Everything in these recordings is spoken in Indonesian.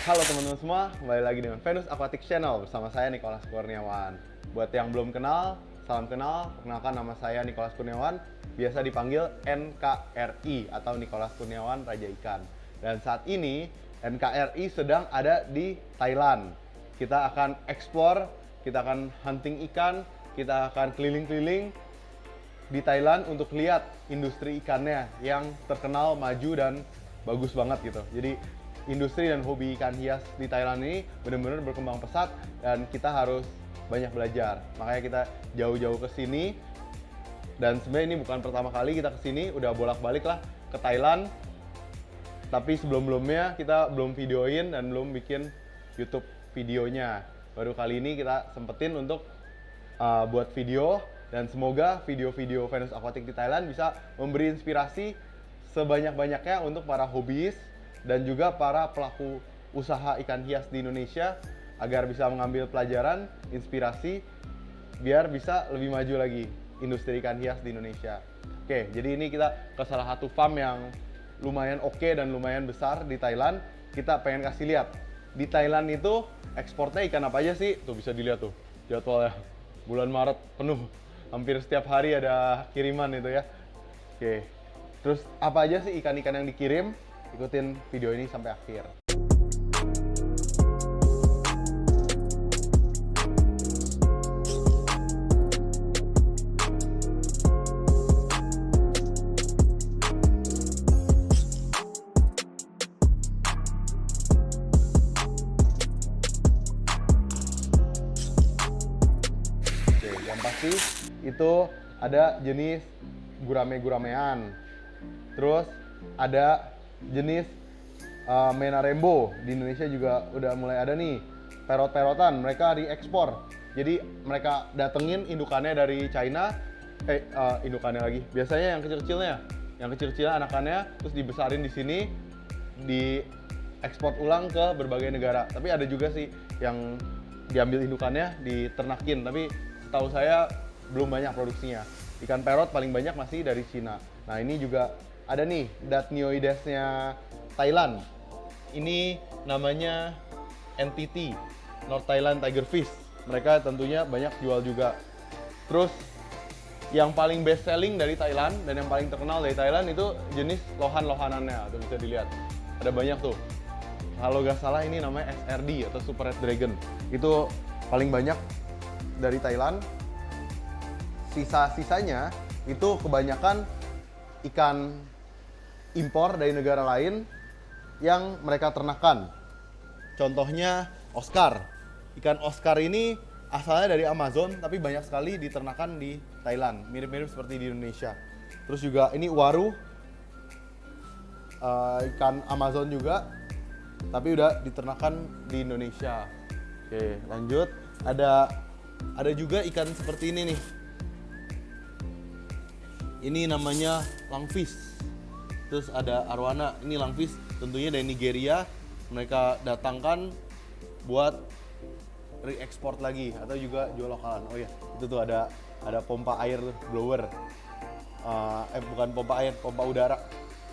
Halo teman-teman semua, kembali lagi dengan Venus Aquatic Channel bersama saya Nicholas Kurniawan. Buat yang belum kenal, salam kenal. Perkenalkan, nama saya Nicholas Kurniawan, biasa dipanggil NKRI atau Nicholas Kurniawan Raja Ikan. Dan saat ini NKRI sedang ada di Thailand. Kita akan explore, kita akan hunting ikan, kita akan keliling-keliling di Thailand untuk lihat industri ikannya yang terkenal, maju, dan bagus banget gitu. Jadi industri dan hobi ikan hias di Thailand ini benar-benar berkembang pesat dan kita harus banyak belajar. Makanya kita jauh-jauh ke sini, dan sebenarnya ini bukan pertama kali kita ke sini, udah bolak-balik lah ke Thailand. Tapi sebelum-sebelumnya kita belum videoin dan belum bikin YouTube videonya. Baru kali ini kita sempetin untuk buat video, dan semoga video-video Venus Aquatic di Thailand bisa memberi inspirasi sebanyak-banyaknya untuk para hobiis dan juga para pelaku usaha ikan hias di Indonesia agar bisa mengambil pelajaran, inspirasi, biar bisa lebih maju lagi industri ikan hias di Indonesia. Oke, jadi ini kita ke salah satu farm yang lumayan oke dan lumayan besar di Thailand. Kita pengen kasih lihat, di Thailand itu ekspornya ikan apa aja sih? Tuh bisa dilihat tuh jadwalnya. Bulan Maret penuh, hampir setiap hari ada kiriman itu ya. Oke, terus apa aja sih ikan-ikan yang dikirim? Ikutin video ini sampai akhir. Oke, yang pasti itu ada jenis gurame-guramean. Terus ada jenis Mena Rainbow. Di Indonesia juga udah mulai ada nih. Perot-perotan, mereka diekspor. Jadi mereka datengin indukannya dari China. Indukannya lagi. Biasanya yang kecil-kecilnya. Yang kecil-kecilnya anakannya terus dibesarin di sini, diekspor ulang ke berbagai negara. Tapi ada juga sih yang diambil indukannya, diternakin. Tapi setahu saya belum banyak produksinya. Ikan perot paling banyak masih dari Cina. Nah, ini juga ada nih Datnioidesnya Thailand. Ini namanya NTT, North Thailand Tiger Fish. Mereka tentunya banyak jual juga. Terus yang paling best selling dari Thailand dan yang paling terkenal dari Thailand itu jenis lohan-lohanannya. Tuh bisa dilihat. Ada banyak tuh. Kalau nggak salah ini namanya SRD atau Super Red Dragon. Itu paling banyak dari Thailand. Sisa-sisanya itu kebanyakan ikan impor dari negara lain yang mereka ternakan. Contohnya Oscar. Ikan Oscar ini asalnya dari Amazon tapi banyak sekali diternakan di Thailand. Mirip-mirip seperti di Indonesia. Terus juga ini waru, ikan Amazon juga, tapi udah diternakan di Indonesia. Oke, lanjut. Ada juga ikan seperti ini nih. Ini namanya langfish. Terus ada arwana, ini langfish tentunya dari Nigeria. Mereka datangkan buat re-export lagi atau juga jual lokalan. Oh ya, itu tuh ada pompa air blower. Bukan pompa air, pompa udara.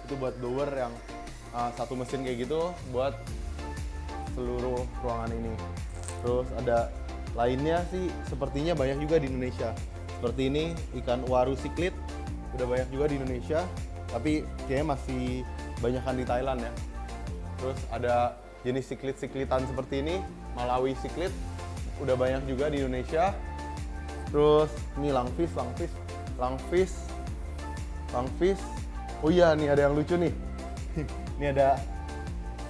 Itu buat blower yang satu mesin kayak gitu buat seluruh ruangan ini. Terus ada lainnya sih sepertinya banyak juga di Indonesia. Seperti ini ikan waru siklit, udah banyak juga di Indonesia, tapi kayaknya masih banyakan di Thailand ya. Terus ada jenis siklit-siklitan seperti ini, Malawi siklit, udah banyak juga di Indonesia. Terus ini langfish. Oh iya, nih ada yang lucu nih. Ini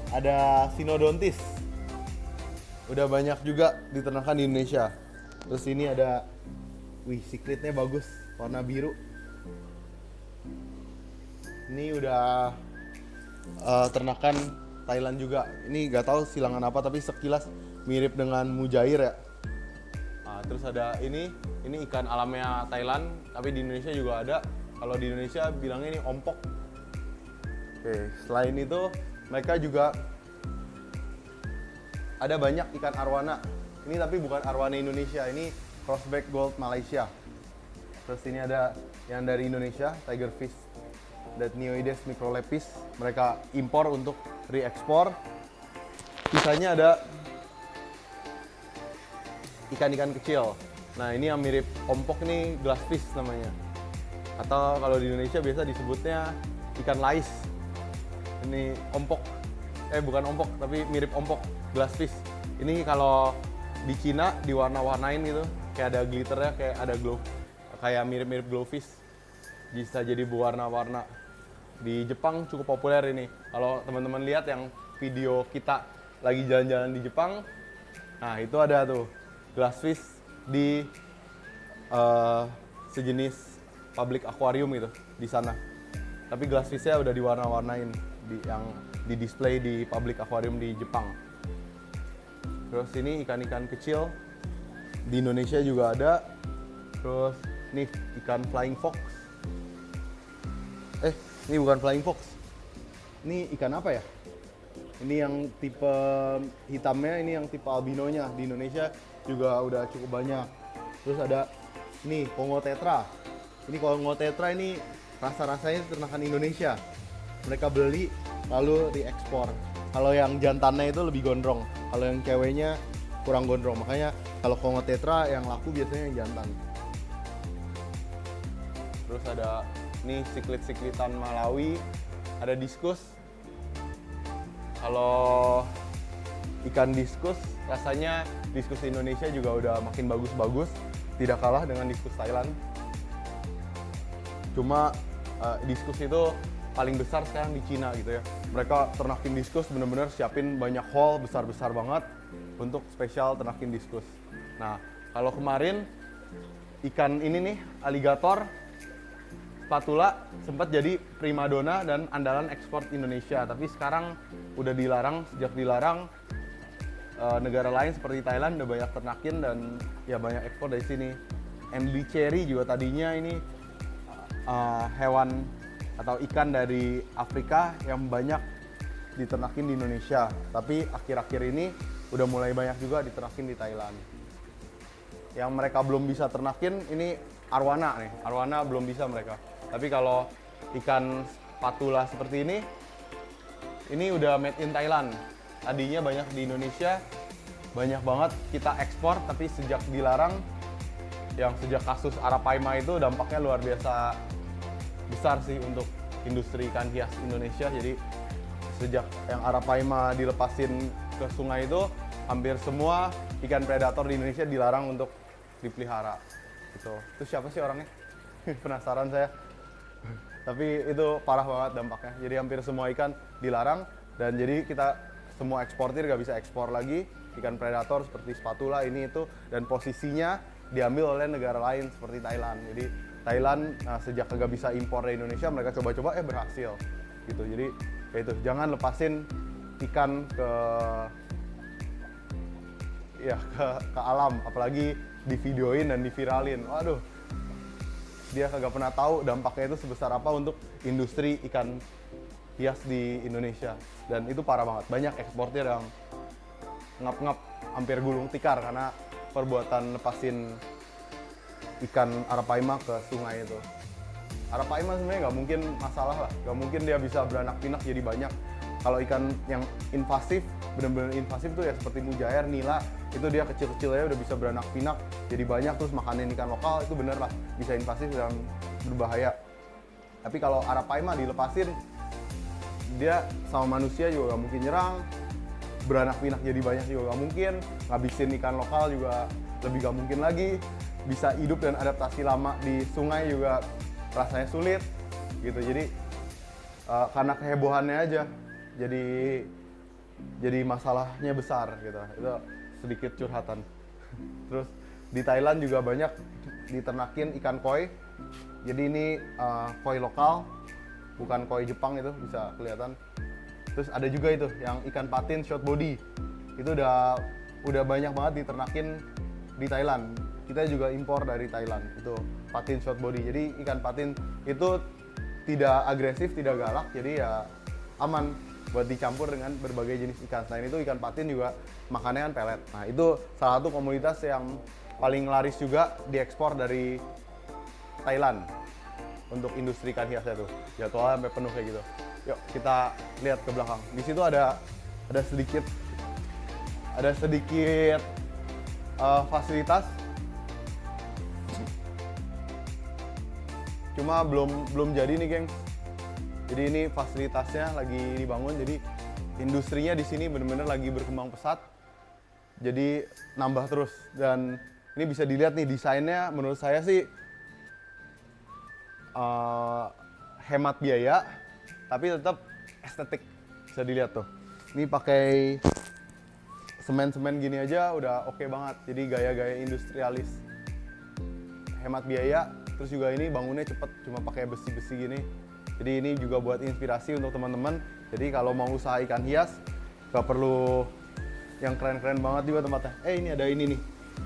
ada Sinodontis. Udah banyak juga diternakan di Indonesia. Terus ini ada, siklitnya bagus, warna biru. Ini udah ternakan Thailand juga. Ini nggak tahu silangan apa, tapi sekilas mirip dengan mujair ya. Nah, terus ada ini ikan alamnya Thailand, tapi di Indonesia juga ada. Kalau di Indonesia bilangnya ini ompok. Oke, selain itu mereka juga ada banyak ikan arwana. Ini tapi bukan arwana Indonesia, ini crossback gold Malaysia. Terus ini ada yang dari Indonesia, tiger fish Datnioides microlepis. Mereka impor untuk re-ekspor. Sisanya ada ikan-ikan kecil. Nah ini yang mirip ompok nih, glassfish namanya. Atau kalau di Indonesia biasa disebutnya ikan lais. Ini ompok, bukan ompok tapi mirip ompok, glassfish. Ini kalau di Cina diwarna-warnain gitu, kayak ada glitternya, kayak ada glow, kayak mirip-mirip glowfish. Bisa jadi berwarna-warna. Di Jepang cukup populer ini. Kalau teman-teman lihat yang video kita lagi jalan-jalan di Jepang, nah itu ada tuh glassfish di sejenis public aquarium gitu di sana. Tapi glassfish-nya udah diwarna-warnain yang di display di public aquarium di Jepang. Terus ini ikan-ikan kecil di Indonesia juga ada. Terus nih ikan flying fox. Ini bukan flying fox. Ini ikan apa ya? Ini yang tipe hitamnya, ini yang tipe albinonya. Di Indonesia juga udah cukup banyak. Terus ada nih Kongo tetra. Ini Kongo tetra ini rasa-rasanya ternakan Indonesia. Mereka beli lalu diekspor. Kalau yang jantannya itu lebih gondrong, kalau yang ceweknya kurang gondrong. Makanya kalau Kongo tetra yang laku biasanya yang jantan. Terus ada nih siklit-siklitan Malawi, ada diskus. Kalau ikan diskus rasanya diskus Indonesia juga udah makin bagus-bagus, tidak kalah dengan diskus Thailand. Cuma diskus itu paling besar sekarang di Cina gitu ya. Mereka ternakin diskus bener-bener siapin banyak hall besar-besar banget untuk spesial ternakin diskus. Nah, kalau kemarin ikan ini nih, aligator spatula sempat jadi primadona dan andalan ekspor Indonesia. Tapi sekarang udah dilarang, sejak dilarang negara lain seperti Thailand udah banyak ternakin dan ya banyak ekspor dari sini. MD cherry juga tadinya ini hewan atau ikan dari Afrika yang banyak diternakin di Indonesia, tapi akhir-akhir ini udah mulai banyak juga diternakin di Thailand. Yang mereka belum bisa ternakin ini arwana nih, arwana belum bisa mereka. Tapi kalau ikan spatula seperti ini udah made in Thailand. Tadinya banyak di Indonesia, banyak banget kita ekspor, tapi sejak dilarang, yang sejak kasus Arapaima itu dampaknya luar biasa besar sih untuk industri ikan hias Indonesia. Jadi sejak yang Arapaima dilepasin ke sungai itu, hampir semua ikan predator di Indonesia dilarang untuk dipelihara. Gitu. Itu siapa sih orangnya? Penasaran saya. Tapi itu parah banget dampaknya. Jadi hampir semua ikan dilarang dan jadi kita semua eksportir gak bisa ekspor lagi ikan predator seperti spatula ini itu, dan posisinya diambil oleh negara lain seperti Thailand. Jadi Thailand sejak kagak bisa impor dari Indonesia, mereka coba-coba berhasil gitu. Jadi kayak itu, jangan lepasin ikan ke alam, apalagi divideoin dan diviralin. Waduh, dia kagak pernah tahu dampaknya itu sebesar apa untuk industri ikan hias di Indonesia. Dan itu parah banget, banyak eksportir yang ngap-ngap hampir gulung tikar karena perbuatan lepasin ikan Arapaima ke sungai itu. Arapaima sebenarnya nggak mungkin masalah lah, nggak mungkin dia bisa beranak pinak jadi banyak. Kalau ikan yang invasif, benar-benar invasif tuh ya seperti mujair, nila, itu dia kecil-kecilnya udah bisa beranak pinak jadi banyak, terus makanin ikan lokal itu bener lah bisa invasif dan berbahaya. Tapi kalau Arapaima dilepasin, dia sama manusia juga nggak mungkin nyerang, beranak pinak jadi banyak juga nggak mungkin, ngabisin ikan lokal juga lebih nggak mungkin lagi, bisa hidup dan adaptasi lama di sungai juga rasanya sulit gitu. Jadi karena kehebohannya aja jadi masalahnya besar gitu. Itu sedikit curhatan. Terus di Thailand juga banyak diternakin ikan koi. Jadi ini koi lokal, bukan koi Jepang, itu bisa kelihatan. Terus ada juga itu yang ikan patin short body, itu udah banyak banget diternakin di Thailand. Kita juga impor dari Thailand, itu patin short body. Jadi ikan patin itu tidak agresif, tidak galak, jadi ya aman buat dicampur dengan berbagai jenis ikan. Selain itu ikan patin juga makannya kan pelet. Nah itu salah satu komoditas yang paling laris juga diekspor dari Thailand untuk industri ikan hiasnya tuh. Jadwalnya sampai penuh kayak gitu. Yuk kita lihat ke belakang. Di situ ada sedikit ada sedikit fasilitas, cuma belum jadi nih, geng. Jadi ini fasilitasnya lagi dibangun, jadi industrinya di sini benar-benar lagi berkembang pesat. Jadi nambah terus, dan ini bisa dilihat nih desainnya, menurut saya sih hemat biaya, tapi tetap estetik. Bisa dilihat tuh. Ini pakai semen-semen gini aja udah oke banget. Jadi gaya-gaya industrialis, hemat biaya. Terus juga ini bangunnya cepet, cuma pakai besi-besi gini. Jadi ini juga buat inspirasi untuk teman-teman. Jadi kalau mau usaha ikan hias, gak perlu yang keren-keren banget juga tempatnya. Ini ada ini nih,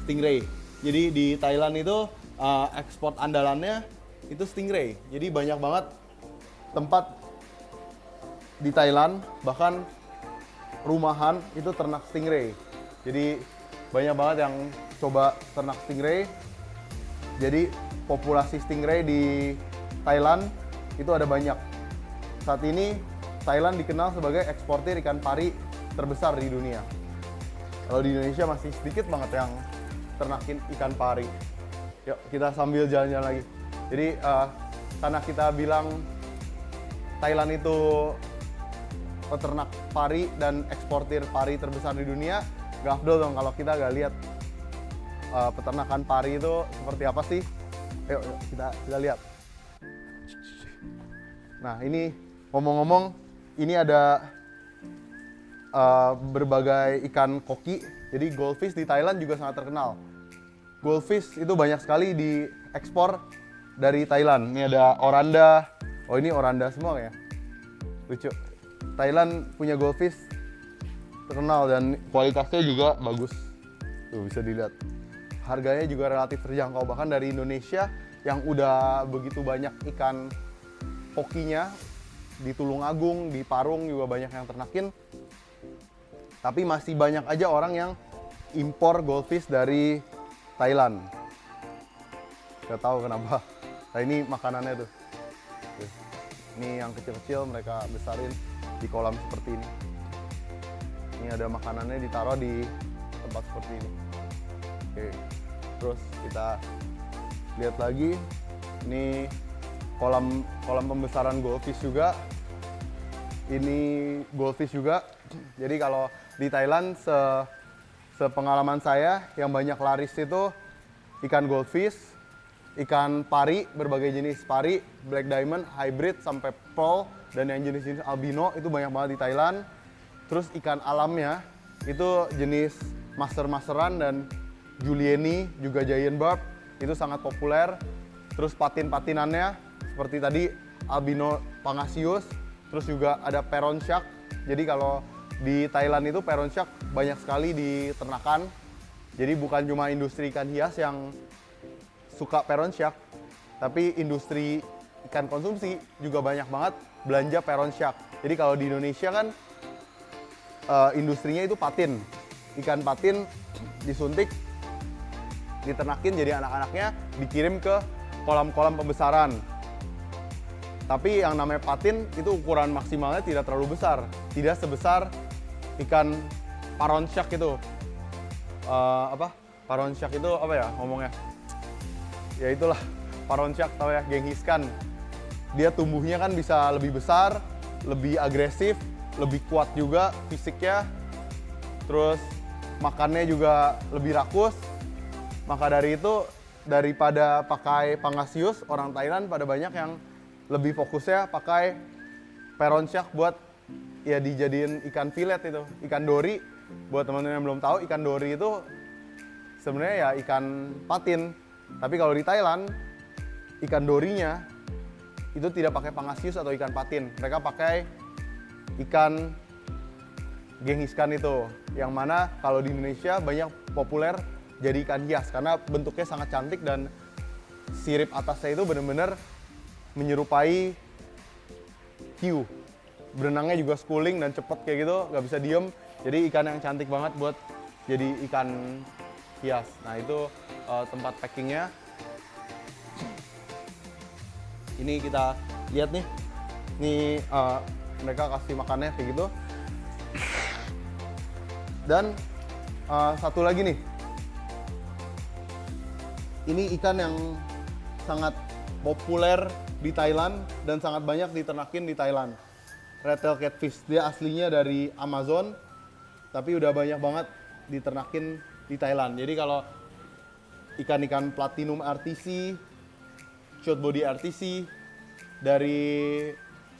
stingray. Jadi di Thailand itu ekspor andalannya itu stingray. Jadi banyak banget tempat di Thailand, bahkan rumahan itu ternak stingray. Jadi banyak banget yang coba ternak stingray. Jadi populasi stingray di Thailand itu ada banyak. Saat ini Thailand dikenal sebagai eksportir ikan pari terbesar di dunia. Kalau di Indonesia masih sedikit banget yang ternakin ikan pari. Yuk kita sambil jalan-jalan lagi. Jadi karena kita bilang Thailand itu peternak pari dan eksportir pari terbesar di dunia, gak afdol dong kalau kita gak lihat peternakan pari itu seperti apa sih. Yuk kita lihat. Nah ini ngomong-ngomong, ini ada berbagai ikan koki. Jadi goldfish di Thailand juga sangat terkenal. Goldfish itu banyak sekali diekspor dari Thailand. Ini ada oranda. Oh ini oranda semua ya, lucu. Thailand punya goldfish terkenal dan kualitasnya juga bagus. Tuh bisa dilihat. Harganya juga relatif terjangkau, bahkan dari Indonesia yang udah begitu banyak ikan kokinya di Tulungagung, di Parung juga banyak yang ternakin. Tapi masih banyak aja orang yang impor goldfish dari Thailand. Gak tahu kenapa. Nah ini makanannya tuh. Ini yang kecil-kecil mereka besarin di kolam seperti ini. Ini ada makanannya ditaruh di tempat seperti ini. Oke, terus kita lihat lagi. Ini kolam pembesaran goldfish juga. Ini goldfish juga. Jadi kalau di Thailand sepengalaman saya yang banyak laris itu ikan goldfish, ikan pari, berbagai jenis pari, black diamond, hybrid, sampai pearl, dan yang jenis-jenis albino itu banyak banget di Thailand. Terus ikan alamnya itu jenis master-masteran dan julienne, juga giant barb, itu sangat populer. Terus patin-patinannya seperti tadi albino pangasius, terus juga ada peron shark. Jadi kalau di Thailand itu peron shark banyak sekali diternakan. Jadi bukan cuma industri ikan hias yang suka peron shark, tapi industri ikan konsumsi juga banyak banget belanja peron shark. Jadi kalau di Indonesia kan industrinya itu patin, ikan patin disuntik, diternakin, jadi anak-anaknya dikirim ke kolam-kolam pembesaran. Tapi yang namanya patin itu ukuran maksimalnya tidak terlalu besar, tidak sebesar ikan paron shark itu. Paron shark itu apa ya ngomongnya? Ya itulah, paron shark, tahu ya, Genghis Khan. Dia tumbuhnya kan bisa lebih besar, lebih agresif, lebih kuat juga fisiknya. Terus makannya juga lebih rakus. Maka dari itu, daripada pakai pangasius, orang Thailand pada banyak yang lebih fokusnya pakai peron shark buat ya dijadiin ikan filet itu, ikan dori. Buat teman-teman yang belum tahu, ikan dori itu sebenarnya ya ikan patin. Tapi kalau di Thailand, ikan dorinya itu tidak pakai pangasius atau ikan patin. Mereka pakai ikan Genghis Khan itu, yang mana kalau di Indonesia banyak populer jadi ikan hias karena bentuknya sangat cantik dan sirip atasnya itu benar-benar menyerupai hiu. Berenangnya juga schooling dan cepet kayak gitu, nggak bisa diem. Jadi ikan yang cantik banget buat jadi ikan hias. Nah itu tempat packingnya. Ini kita lihat nih, ini mereka kasih makannya kayak gitu. Dan Satu lagi nih, ini ikan yang sangat populer di Thailand dan sangat banyak diternakin di Thailand. Red tail catfish, dia aslinya dari Amazon, tapi udah banyak banget diternakin di Thailand. Jadi kalau ikan-ikan platinum RTC, short body RTC dari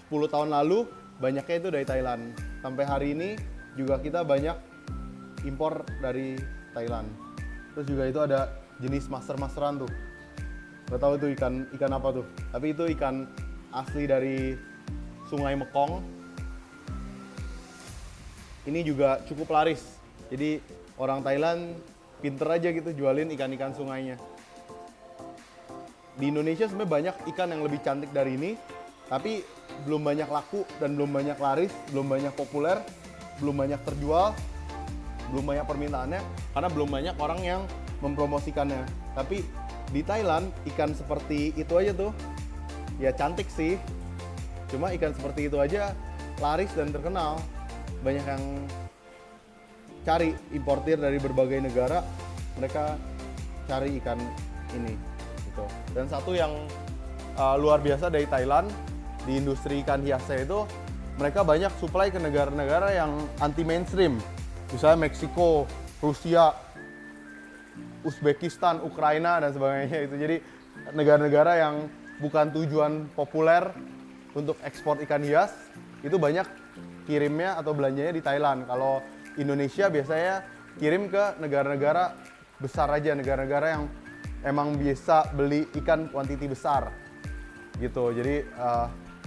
10 tahun lalu banyaknya itu dari Thailand. Sampai hari ini juga kita banyak impor dari Thailand. Terus juga itu ada jenis master-masteran tuh. Gak tahu itu ikan apa tuh. Tapi itu ikan asli dari Sungai Mekong. Ini juga cukup laris. Jadi orang Thailand pinter aja gitu jualin ikan-ikan sungainya. Di Indonesia sebenarnya banyak ikan yang lebih cantik dari ini, tapi belum banyak laku dan belum banyak laris, belum banyak populer, belum banyak terjual, belum banyak permintaannya karena belum banyak orang yang mempromosikannya. Tapi di Thailand ikan seperti itu aja tuh ya cantik sih, cuma ikan seperti itu aja laris dan terkenal. Banyak yang cari, importir dari berbagai negara, mereka cari ikan ini gitu. Dan satu yang luar biasa dari Thailand di industri ikan hiasnya itu, mereka banyak supply ke negara-negara yang anti mainstream, misalnya Meksiko, Rusia, Uzbekistan, Ukraina dan sebagainya itu. Jadi negara-negara yang bukan tujuan populer untuk ekspor ikan hias itu banyak kirimnya atau belanjanya di Thailand. Kalau Indonesia biasanya kirim ke negara-negara besar aja, negara-negara yang emang bisa beli ikan kuantiti besar gitu. Jadi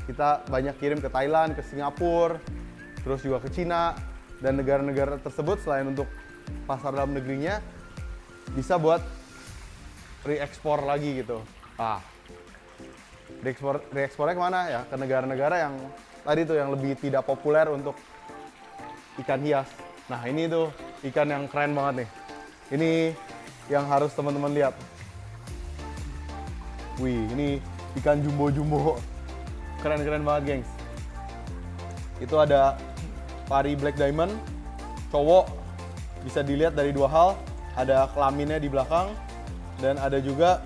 kita banyak kirim ke Thailand, ke Singapura, terus juga ke Cina, dan negara-negara tersebut selain untuk pasar dalam negerinya bisa buat re-ekspor lagi gitu. Re-ekspornya kemana ya? Ke negara-negara yang tadi tuh yang lebih tidak populer untuk ikan hias. Nah ini tuh ikan yang keren banget nih. Ini yang harus teman-teman lihat. Wih, ini ikan jumbo-jumbo. Keren-keren banget, gengs. Itu ada pari black diamond, cowok. Bisa dilihat dari dua hal. Ada kelaminnya di belakang. Dan ada juga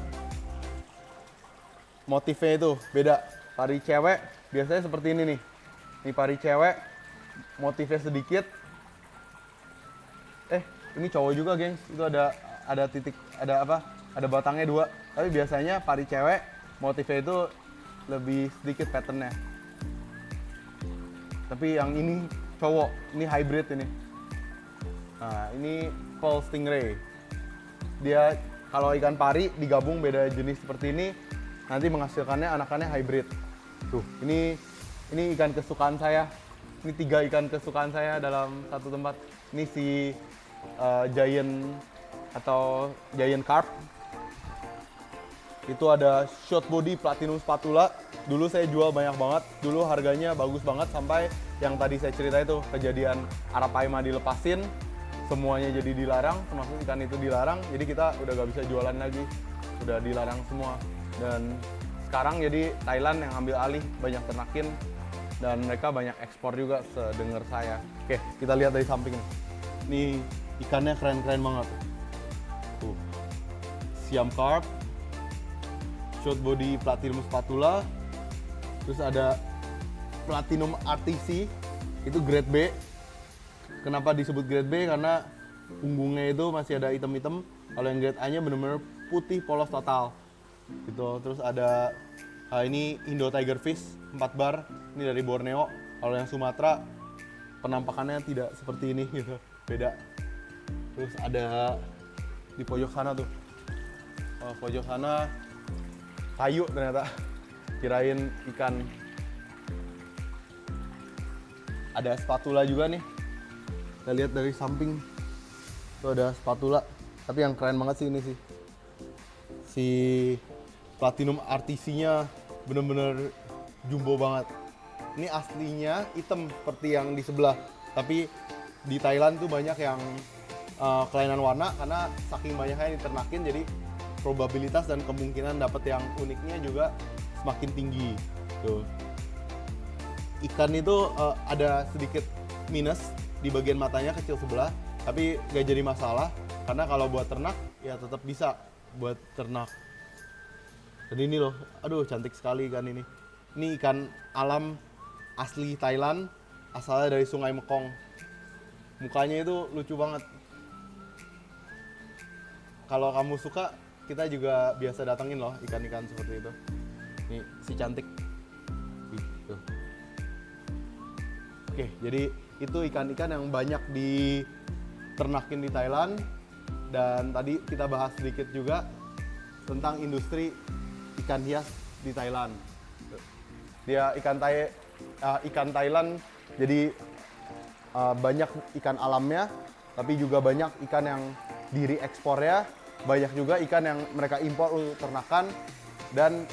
motifnya itu beda. Pari cewek biasanya seperti ini nih. Ini pari cewek, motifnya sedikit. Ini cowok juga, gengs. Itu ada titik, ada apa? Ada batangnya dua. Tapi biasanya pari cewek, motifnya itu lebih sedikit patternnya. Tapi yang ini cowok, ini hybrid ini. Nah, ini pearl stingray. Dia kalau ikan pari digabung beda jenis seperti ini, nanti menghasilkannya anakannya hybrid. Tuh, ini ikan kesukaan saya. Ini 3 ikan kesukaan saya dalam satu tempat. Ini si giant atau giant carp. Itu ada short body platinum spatula. Dulu saya jual banyak banget. Dulu harganya bagus banget sampai yang tadi saya cerita itu kejadian arapaima dilepasin, semuanya jadi dilarang, termasuk ikan itu dilarang. Jadi kita udah gak bisa jualan lagi, udah dilarang semua. Dan sekarang jadi Thailand yang ambil alih, banyak ternakin dan mereka banyak ekspor juga sedengar saya. Oke, kita lihat dari samping nih. Nih ikannya keren-keren banget. Tuh. Siam carp, short body platinum spatula, terus ada platinum RTC, itu grade B. Kenapa disebut grade B? Karena punggungnya itu masih ada item-item. Kalau yang grade A-nya benar-benar putih polos total. Gitu. Terus ada ini Indo Tiger Fish 4 bar, ini dari Borneo. Kalau yang Sumatera penampakannya tidak seperti ini gitu, beda. Terus ada di pojok sana tuh. Pojok sana kayu ternyata, kirain ikan. Ada spatula juga nih. Kita lihat dari samping. Tuh ada spatula. Tapi yang keren banget sih ini sih. Si platinum RTC-nya bener-bener jumbo banget. Ini aslinya hitam seperti yang di sebelah. Tapi di Thailand tuh banyak yang kelainan warna karena saking banyaknya yang diternakin, jadi probabilitas dan kemungkinan dapat yang uniknya juga semakin tinggi. Tuh. Ikan itu ada sedikit minus di bagian matanya, kecil sebelah. tapi gak jadi masalah karena kalau buat ternak ya tetap bisa buat ternak. Dan ini loh, aduh cantik sekali ikan ini. Ini ikan alam asli Thailand, asalnya dari Sungai Mekong. Mukanya itu lucu banget. Kalau kamu suka, kita juga biasa datengin loh ikan-ikan seperti itu. Nih, si cantik. Tuh. Oke, jadi itu ikan-ikan yang banyak diternakin di Thailand. Dan tadi kita bahas sedikit juga tentang industri ikan hias di Thailand. Dia ikan Thailand, jadi banyak ikan alamnya, tapi juga banyak ikan yang diri ekspornya, banyak juga ikan yang mereka impor untuk ternakan dan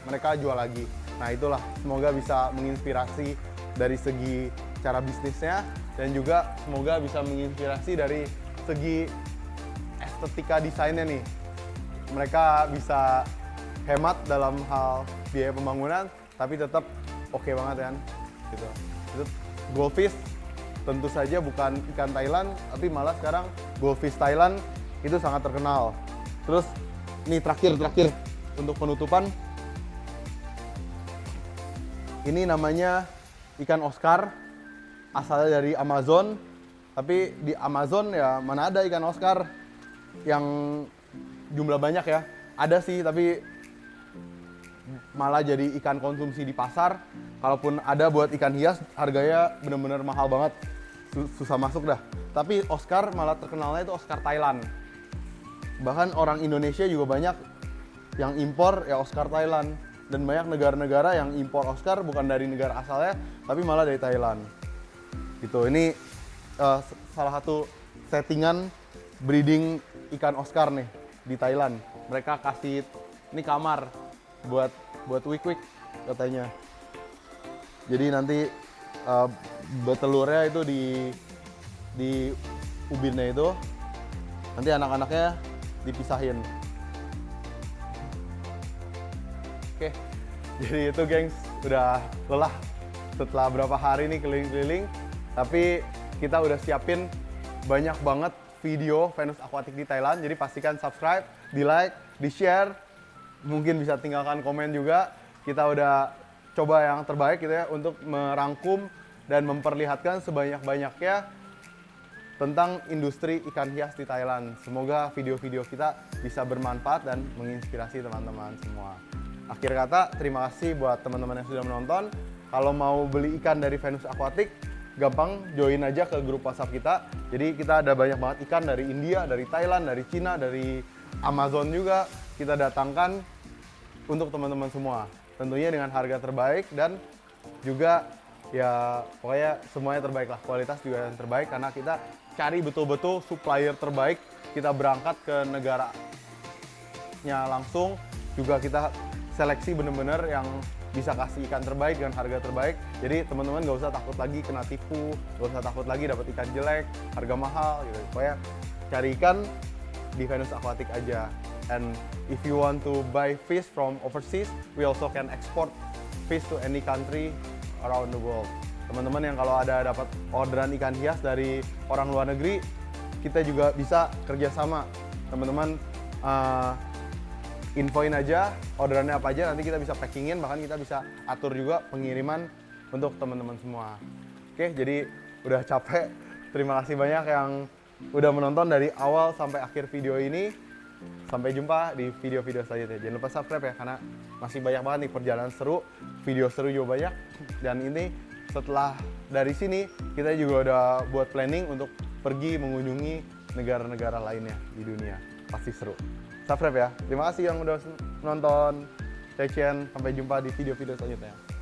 mereka jual lagi. Nah itulah, semoga bisa menginspirasi dari segi cara bisnisnya dan juga semoga bisa menginspirasi dari segi estetika desainnya nih. Mereka bisa hemat dalam hal biaya pembangunan, tapi tetap oke banget kan, gitu. Itu goldfish tentu saja bukan ikan Thailand, tapi malah sekarang goldfish Thailand itu sangat terkenal. Terus ini terakhir untuk penutupan, ini namanya ikan Oscar, asalnya dari Amazon. Tapi di Amazon ya mana ada ikan Oscar yang jumlah banyak ya. Ada sih, tapi malah jadi ikan konsumsi di pasar. Kalaupun ada buat ikan hias, harganya bener-bener mahal banget, susah masuk dah. Tapi Oscar malah terkenalnya itu Oscar Thailand. Bahkan orang Indonesia juga banyak yang impor ya Oscar Thailand. Dan banyak negara-negara yang impor Oscar bukan dari negara asalnya, tapi malah dari Thailand. Gitu. Ini salah satu settingan breeding ikan Oscar nih di Thailand. Mereka kasih ini kamar buat wik-wik katanya. Jadi nanti betelurnya itu di ubinnya itu, nanti anak-anaknya dipisahin. Oke, jadi itu gengs, udah lelah setelah berapa hari nih keliling-keliling, tapi kita udah siapin banyak banget video Venus Aquatic di Thailand. Jadi pastikan subscribe, di like, di share, mungkin bisa tinggalkan komen juga. Kita udah coba yang terbaik gitu ya untuk merangkum dan memperlihatkan sebanyak-banyaknya tentang industri ikan hias di Thailand. Semoga video-video kita bisa bermanfaat dan menginspirasi teman-teman semua. Akhir kata, terima kasih buat teman-teman yang sudah menonton. Kalau mau beli ikan dari Venus Aquatic, gampang join aja ke grup WhatsApp kita. Jadi kita ada banyak banget ikan dari India, dari Thailand, dari Cina, dari Amazon juga kita datangkan untuk teman-teman semua. Tentunya dengan harga terbaik dan juga ya pokoknya semuanya terbaik lah. Kualitas juga yang terbaik karena kita cari betul-betul supplier terbaik. Kita berangkat ke negaranya langsung, juga kita seleksi bener-bener yang bisa kasih ikan terbaik dengan harga terbaik. Jadi teman-teman gak usah takut lagi kena tipu, gak usah takut lagi dapat ikan jelek, harga mahal gitu. Pokoknya cari ikan di Venus Aquatic aja. And if you want to buy fish from overseas, we also can export fish to any country around the world. Teman-teman yang kalau ada dapat orderan ikan hias dari orang luar negeri, kita juga bisa kerjasama. Teman-teman infoin aja orderannya apa aja, nanti kita bisa packingin, bahkan kita bisa atur juga pengiriman untuk teman-teman semua. Oke, jadi udah capek. Terima kasih banyak yang udah menonton dari awal sampai akhir video ini. Sampai jumpa di video-video selanjutnya. Jangan lupa subscribe ya, karena masih banyak banget nih perjalanan seru, video seru juga banyak. Dan ini setelah dari sini, kita juga udah buat planning untuk pergi mengunjungi negara-negara lainnya di dunia. Pasti seru. Subscribe ya. Terima kasih yang udah nonton. Stay tune. Sampai jumpa di video-video selanjutnya.